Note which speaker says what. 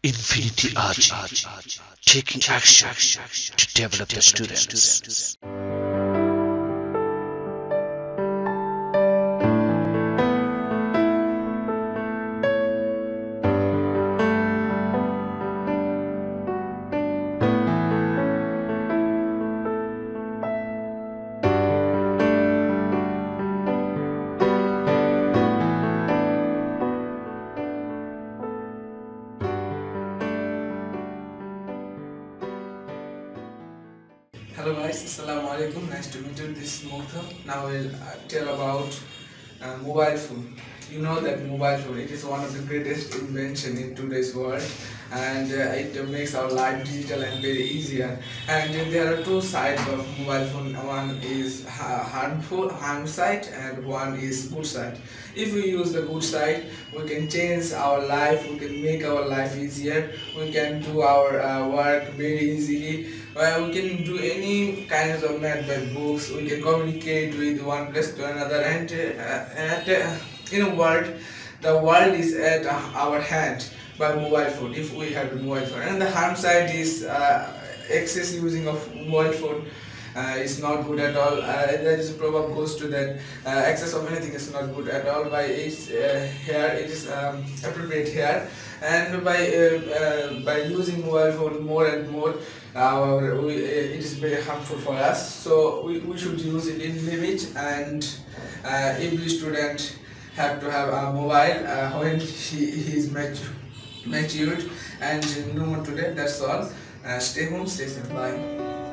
Speaker 1: Infinity RG, taking action to develop the students.
Speaker 2: Hello guys, Assalamu alaikum. Nice to meet you. This is Mokta. Now I'll tell about mobile phone. You know that mobile phone, it is one of the greatest invention in today's world, and it makes our life digital and very easier. And there are two sides of mobile phone. One is harm side, and one is good side. If we use the good side, we can change our life, we can make our life easier, we can do our work very easily. We can do any kinds of math by books, we can communicate with one place to another, and in a word, the world is at our hand by mobile phone if we have a mobile phone. And the harm side is excess using of mobile phone is not good at all. There is a proverb goes to that excess of anything is not good at all. By its here it is appropriate here, and by using mobile phone more and more, it is very harmful for us. So we should use it in limit, and every student have to have a mobile when he is matured. And no more today. That's all. Stay home, stay safe. Bye.